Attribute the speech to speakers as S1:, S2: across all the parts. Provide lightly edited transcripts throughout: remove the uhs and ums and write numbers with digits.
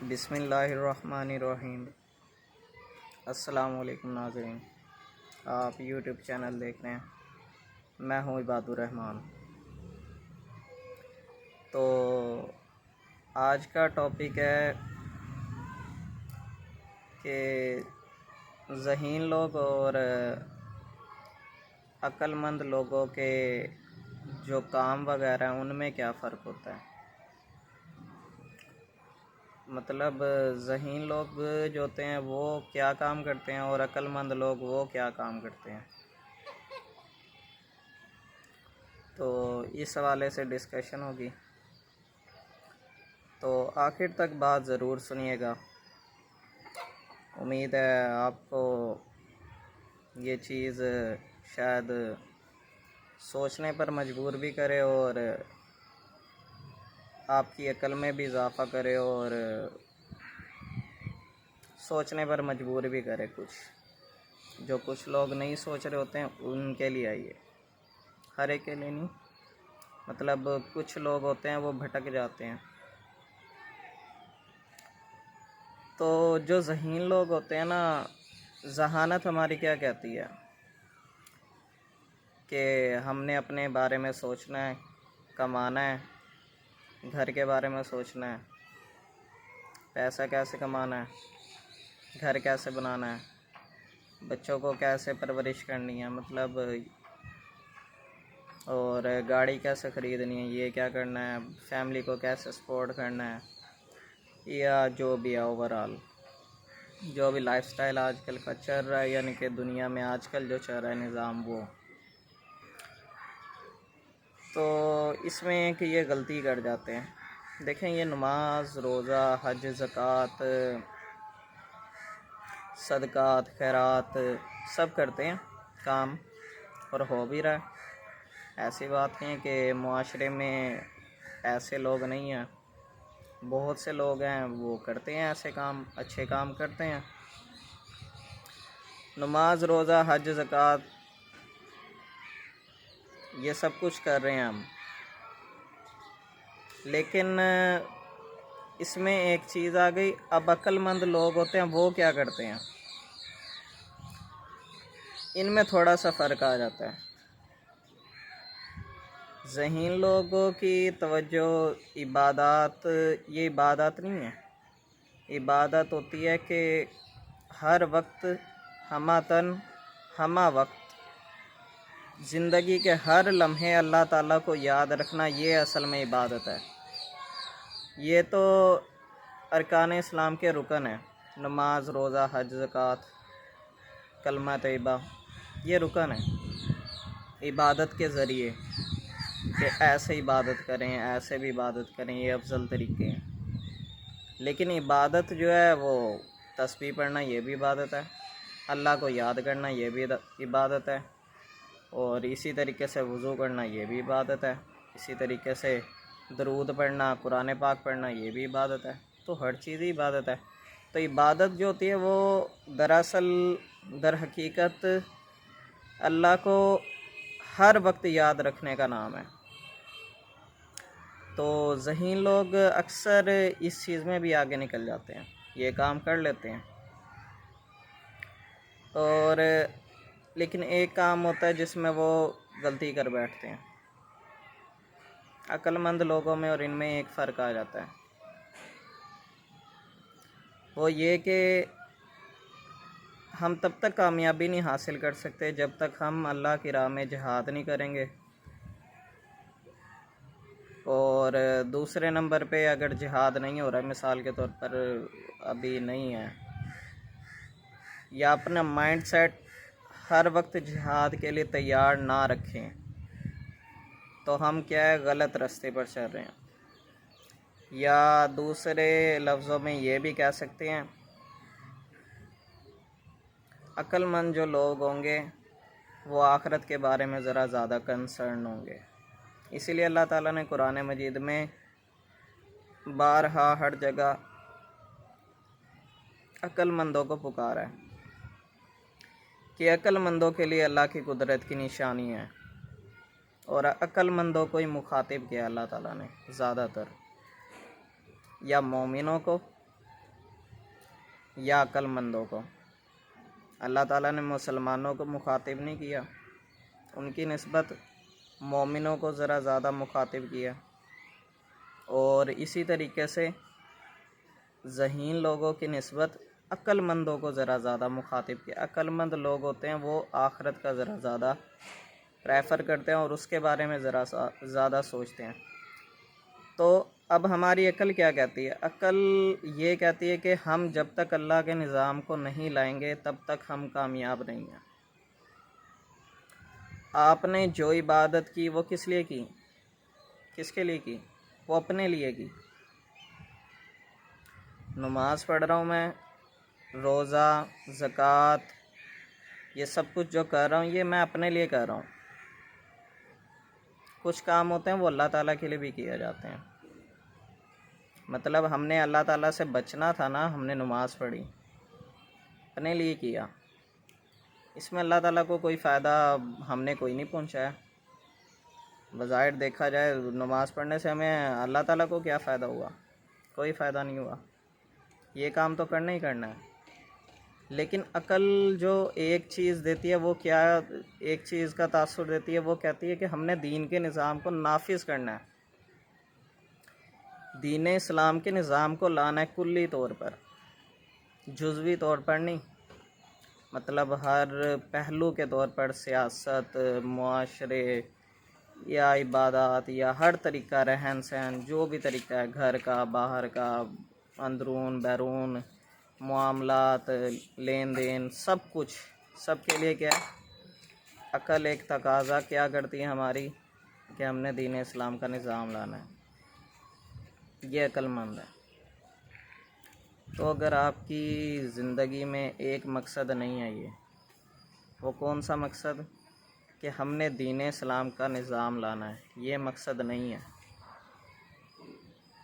S1: بسم اللہ الرحمن الرحیم۔ السلام علیکم ناظرین، آپ یوٹیوب چینل دیکھ رہے ہیں، میں ہوں عباد الرحمن۔ تو آج کا ٹاپک ہے کہ ذہین لوگ اور عقل مند لوگوں کے جو کام وغیرہ ہیں ان میں کیا فرق ہوتا ہے۔ مطلب ذہین لوگ جو ہوتے ہیں وہ کیا کام کرتے ہیں اور عقل مند لوگ وہ کیا کام کرتے ہیں، تو اس حوالے سے ڈسکشن ہوگی، تو آخر تک بات ضرور سنیے گا۔ امید ہے آپ کو یہ چیز شاید سوچنے پر مجبور بھی کرے اور آپ کی عقل میں بھی اضافہ کرے اور سوچنے پر مجبور بھی کرے۔ کچھ لوگ نہیں سوچ رہے ہوتے ہیں ان کے لیے آئیے، ہر ایک کے لیے نہیں، مطلب کچھ لوگ ہوتے ہیں وہ بھٹک جاتے ہیں۔ تو جو ذہین لوگ ہوتے ہیں نا، ذہانت ہماری کیا کہتی ہے کہ ہم نے اپنے بارے میں سوچنا ہے، کمانا ہے، گھر کے بارے میں سوچنا ہے، پیسہ کیسے کمانا ہے، گھر کیسے بنانا ہے، بچوں کو کیسے پرورش کرنی ہے، مطلب اور گاڑی کیسے خریدنی ہے، یہ کیا کرنا ہے، فیملی کو کیسے سپورٹ کرنا ہے، یا جو بھی ہے اوورآل جو بھی لائف سٹائل آج کل کا چل رہا ہے، یعنی کہ دنیا میں آج کل جو چل رہا ہے نظام، وہ تو اس میں کہ یہ غلطی کر جاتے ہیں۔ دیکھیں، یہ نماز، روزہ، حج، زکوٰۃ، صدقات، خیرات سب کرتے ہیں کام، اور ہو بھی رہا ہے۔ ایسی بات نہیں ہے کہ معاشرے میں ایسے لوگ نہیں ہیں، بہت سے لوگ ہیں وہ کرتے ہیں ایسے کام، اچھے کام کرتے ہیں، نماز، روزہ، حج، زکوٰۃ یہ سب کچھ کر رہے ہیں ہم، لیکن اس میں ایک چیز آ گئی۔ اب عقل مند لوگ ہوتے ہیں وہ کیا کرتے ہیں، ان میں تھوڑا سا فرق آ جاتا ہے۔ ذہین لوگوں کی توجہ عبادات، یہ عبادات نہیں ہے، عبادت ہوتی ہے کہ ہر وقت، ہمہ تن ہمہ وقت، زندگی کے ہر لمحے اللہ تعالیٰ کو یاد رکھنا، یہ اصل میں عبادت ہے۔ یہ تو ارکان اسلام کے رکن ہیں، نماز، روزہ، حج، زکوٰۃ، کلمہ طیبہ، یہ رکن ہے عبادت کے ذریعے، کہ ایسے عبادت کریں، ایسے بھی عبادت کریں، یہ افضل طریقے ہیں۔ لیکن عبادت جو ہے وہ تسبیح پڑھنا یہ بھی عبادت ہے، اللہ کو یاد کرنا یہ بھی عبادت ہے، اور اسی طریقے سے وضو کرنا یہ بھی عبادت ہے، اسی طریقے سے درود پڑھنا، قرآن پاک پڑھنا یہ بھی عبادت ہے۔ تو ہر چیز ہی عبادت ہے۔ تو عبادت جو ہوتی ہے وہ دراصل در حقیقت اللہ کو ہر وقت یاد رکھنے کا نام ہے۔ تو ذہین لوگ اکثر اس چیز میں بھی آگے نکل جاتے ہیں، یہ کام کر لیتے ہیں، اور لیکن ایک کام ہوتا ہے جس میں وہ غلطی کر بیٹھتے ہیں۔ عقل مند لوگوں میں اور ان میں ایک فرق آ جاتا ہے، وہ یہ کہ ہم تب تک کامیابی نہیں حاصل کر سکتے جب تک ہم اللہ کی راہ میں جہاد نہیں کریں گے، اور دوسرے نمبر پہ اگر جہاد نہیں ہو رہا ہے، مثال کے طور پر ابھی نہیں ہے، یا اپنا مائنڈ سیٹ ہر وقت جہاد کے لیے تیار نہ رکھیں، تو ہم کیا ہے، غلط راستے پر چل رہے ہیں۔ یا دوسرے لفظوں میں یہ بھی کہہ سکتے ہیں، عقل مند جو لوگ ہوں گے وہ آخرت کے بارے میں ذرا زیادہ کنسرن ہوں گے۔ اسی لیے اللہ تعالیٰ نے قرآن مجید میں بارہا ہر جگہ عقل مندوں کو پکارا ہے، کہ عقل مندوں کے لیے اللہ کی قدرت کی نشانی ہے، اور عقل مندوں کو ہی مخاطب کیا اللہ تعالیٰ نے زیادہ تر، یا مومنوں کو یا عقل مندوں کو؟ اللہ تعالیٰ نے مسلمانوں کو مخاطب نہیں کیا، ان کی نسبت مومنوں کو ذرا زیادہ مخاطب کیا، اور اسی طریقے سے ذہین لوگوں کی نسبت عقل مندوں کو ذرا زیادہ مخاطب کیا۔ عقل مند لوگ ہوتے ہیں وہ آخرت کا ذرا زیادہ پریفر کرتے ہیں اور اس کے بارے میں ذرا زیادہ سوچتے ہیں۔ تو اب ہماری عقل کیا کہتی ہے؟ عقل یہ کہتی ہے کہ ہم جب تک اللہ کے نظام کو نہیں لائیں گے تب تک ہم کامیاب نہیں ہیں۔ آپ نے جو عبادت کی وہ کس لیے کی؟ کس کے لیے کی؟ وہ اپنے لیے کی۔ نماز پڑھ رہا ہوں میں، روزہ، زکوٰۃ، یہ سب کچھ جو کر رہا ہوں یہ میں اپنے لیے کر رہا ہوں۔ کچھ کام ہوتے ہیں وہ اللہ تعالیٰ کے لیے بھی کیے جاتے ہیں۔ مطلب ہم نے اللہ تعالیٰ سے بچنا تھا نا، ہم نے نماز پڑھی، اپنے لیے کیا، اس میں اللہ تعالیٰ کو کوئی فائدہ ہم نے کوئی نہیں پہنچایا۔ بظاہر دیکھا جائے نماز پڑھنے سے ہمیں اللہ تعالیٰ کو کیا فائدہ ہوا؟ کوئی فائدہ نہیں ہوا، یہ کام تو کرنا ہی کرنا ہے۔ لیکن عقل جو ایک چیز دیتی ہے وہ کیا، ایک چیز کا تاثر دیتی ہے، وہ کہتی ہے کہ ہم نے دین کے نظام کو نافذ کرنا ہے، دین اسلام کے نظام کو لانا ہے کلی طور پر، جزوی طور پر نہیں۔ مطلب ہر پہلو کے طور پر، سیاست، معاشرے یا عبادات یا ہر طریقہ، رہن سہن، جو بھی طریقہ ہے، گھر کا، باہر کا، اندرون بیرون، معاملات، لین دین، سب کچھ، سب کے لیے کیا ہے؟ عقل ایک تقاضا کیا کرتی ہے ہماری کہ ہم نے دین اسلام کا نظام لانا ہے، یہ عقل مند ہے۔ تو اگر آپ کی زندگی میں ایک مقصد نہیں ہے، وہ کون سا مقصد؟ کہ ہم نے دین اسلام کا نظام لانا ہے، یہ مقصد نہیں ہے،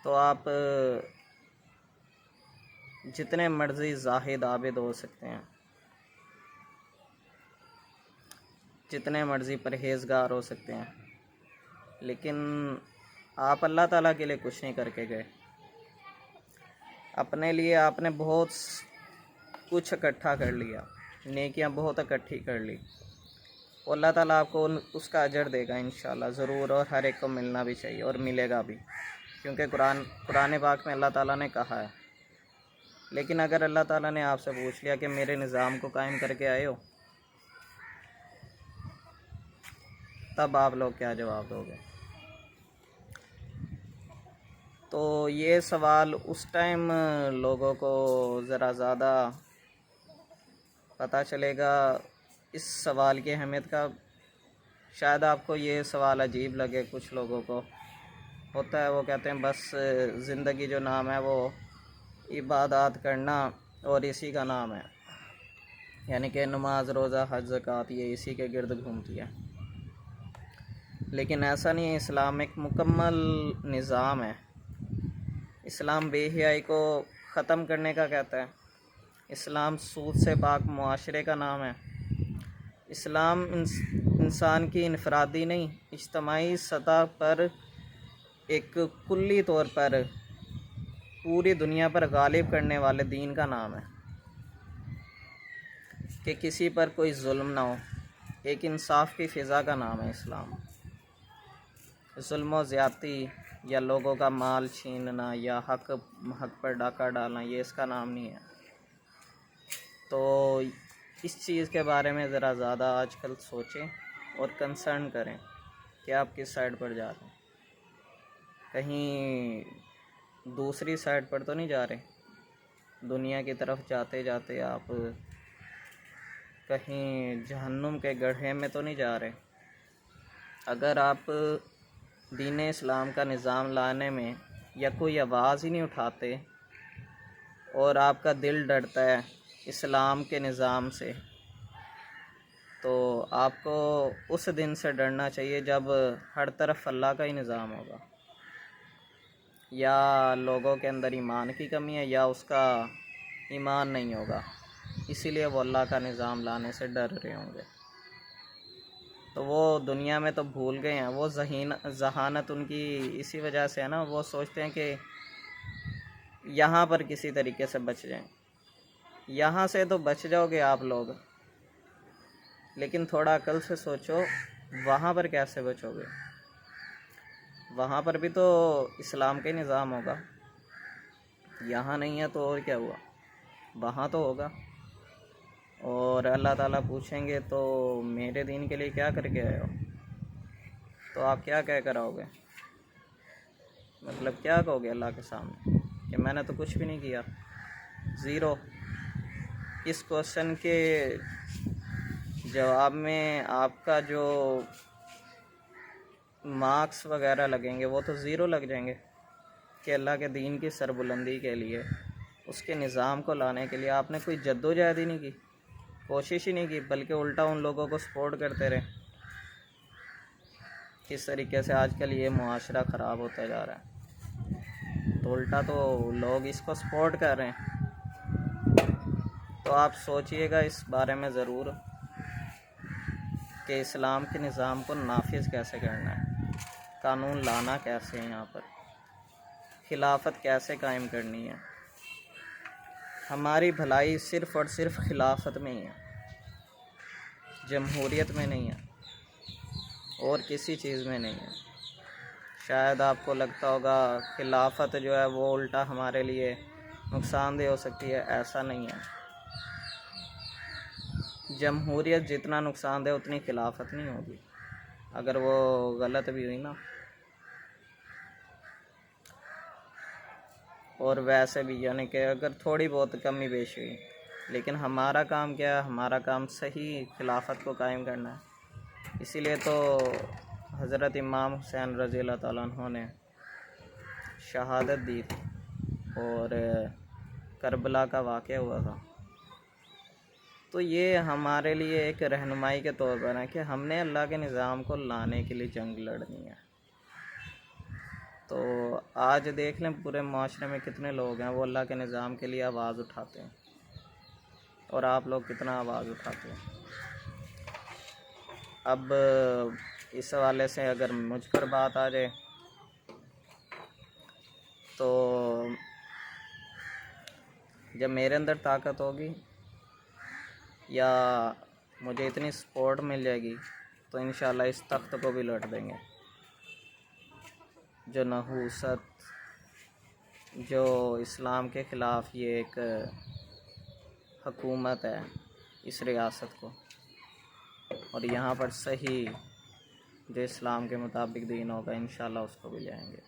S1: تو آپ جتنے مرضی زاہد عابد ہو سکتے ہیں، جتنے مرضی پرہیزگار ہو سکتے ہیں، لیکن آپ اللہ تعالیٰ کے لیے کچھ نہیں کر کے گئے۔ اپنے لیے آپ نے بہت کچھ اکٹھا کر لیا، نیکیاں بہت اکٹھی کر لی، اور اللہ تعالیٰ آپ کو اس کا اجر دے گا انشاءاللہ ضرور، اور ہر ایک کو ملنا بھی چاہیے اور ملے گا بھی، کیونکہ قرآن پاک میں اللہ تعالیٰ نے کہا ہے۔ لیکن اگر اللہ تعالیٰ نے آپ سے پوچھ لیا کہ میرے نظام کو قائم کر کے آئے ہو، تب آپ لوگ کیا جواب دو گے؟ تو یہ سوال اس ٹائم لوگوں کو ذرا زیادہ پتہ چلے گا اس سوال کی اہمیت کا۔ شاید آپ کو یہ سوال عجیب لگے، کچھ لوگوں کو ہوتا ہے، وہ کہتے ہیں بس زندگی جو نام ہے وہ عبادات کرنا اور اسی کا نام ہے، یعنی کہ نماز، روزہ، حج، زکوٰۃ، یہ اسی کے گرد گھومتی ہے۔ لیکن ایسا نہیں ہے، اسلام ایک مکمل نظام ہے۔ اسلام بے حیائی کو ختم کرنے کا کہتا ہے، اسلام سود سے پاک معاشرے کا نام ہے، اسلام انسان کی انفرادی نہیں، اجتماعی سطح پر ایک کلی طور پر پوری دنیا پر غالب کرنے والے دین کا نام ہے، کہ کسی پر کوئی ظلم نہ ہو، ایک انصاف کی فضا کا نام ہے اسلام۔ ظلم و زیادتی یا لوگوں کا مال چھیننا یا حق پر ڈاکہ ڈالنا، یہ اس کا نام نہیں ہے۔ تو اس چیز کے بارے میں ذرا زیادہ آج کل سوچیں اور کنسرن کریں کہ آپ کس سائڈ پر جا رہے ہیں، کہیں دوسری سائڈ پر تو نہیں جا رہے، دنیا کی طرف جاتے جاتے آپ کہیں جہنم کے گڑھے میں تو نہیں جا رہے۔ اگر آپ دین اسلام کا نظام لانے میں یا کوئی آواز ہی نہیں اٹھاتے اور آپ کا دل ڈرتا ہے اسلام کے نظام سے، تو آپ کو اس دن سے ڈرنا چاہیے جب ہر طرف اللہ کا ہی نظام ہوگا، یا لوگوں کے اندر ایمان کی کمی ہے یا اس کا ایمان نہیں ہوگا، اسی لیے وہ اللہ کا نظام لانے سے ڈر رہے ہوں گے۔ تو وہ دنیا میں تو بھول گئے ہیں، وہ ذہانت ان کی اسی وجہ سے ہے نا، وہ سوچتے ہیں کہ یہاں پر کسی طریقے سے بچ جائیں، یہاں سے تو بچ جاؤ گے آپ لوگ، لیکن تھوڑا عقل سے سوچو وہاں پر کیسے بچو گے؟ وہاں پر بھی تو اسلام کا نظام ہوگا، یہاں نہیں ہے تو اور کیا ہوا، وہاں تو ہوگا۔ اور اللہ تعالیٰ پوچھیں گے تو میرے دین کے لیے کیا کر کے آئے ہو، تو آپ کیا کہہ کر آؤ گے؟ مطلب کیا کہو گے اللہ کے سامنے کہ میں نے تو کچھ بھی نہیں کیا، زیرو۔ اس کوشچن کے جواب میں آپ کا جو مارکس وغیرہ لگیں گے وہ تو زیرو لگ جائیں گے، کہ اللہ کے دین کی سربلندی کے لیے، اس کے نظام کو لانے کے لیے آپ نے کوئی جد و جہد ہی نہیں کی، کوشش ہی نہیں کی، بلکہ الٹا ان لوگوں کو سپورٹ کرتے رہے۔ کس طریقے سے آج کل یہ معاشرہ خراب ہوتا جا رہا ہے، تو الٹا تو لوگ اس کو سپورٹ کر رہے ہیں۔ تو آپ سوچئے گا اس بارے میں ضرور کہ اسلام کے نظام کو نافذ کیسے کرنا ہے، قانون لانا کیسے ہے، یہاں پر خلافت کیسے قائم کرنی ہے۔ ہماری بھلائی صرف اور صرف خلافت میں ہی ہے، جمہوریت میں نہیں ہے، اور کسی چیز میں نہیں ہے۔ شاید آپ کو لگتا ہوگا خلافت جو ہے وہ الٹا ہمارے لیے نقصان دہ ہو سکتی ہے، ایسا نہیں ہے۔ جمہوریت جتنا نقصان دہ اتنی خلافت نہیں ہوگی، اگر وہ غلط بھی ہوئی نا۔ اور ویسے بھی یعنی کہ اگر تھوڑی بہت کمی بیشی ہوئی، لیکن ہمارا کام کیا ہے؟ ہمارا کام صحیح خلافت کو قائم کرنا ہے۔ اسی لیے تو حضرت امام حسین رضی اللہ تعالیٰ عنہ نے شہادت دی تھی، اور کربلا کا واقعہ ہوا تھا۔ تو یہ ہمارے لیے ایک رہنمائی کے طور پر ہے کہ ہم نے اللہ کے نظام کو لانے کے لیے جنگ لڑنی ہے۔ تو آج دیکھ لیں پورے معاشرے میں کتنے لوگ ہیں وہ اللہ کے نظام کے لیے آواز اٹھاتے ہیں، اور آپ لوگ کتنا آواز اٹھاتے ہیں۔ اب اس حوالے سے اگر مجھ پر بات آ جائے تو جب میرے اندر طاقت ہوگی یا مجھے اتنی سپورٹ مل جائے گی تو انشاءاللہ اس تخت کو بھی لوٹ دیں گے۔ جو نحوست، جو اسلام کے خلاف یہ ایک حکومت ہے اس ریاست کو، اور یہاں پر صحیح جو اسلام کے مطابق دین ہوگا انشاءاللہ اس کو بھی لے آئیں گے۔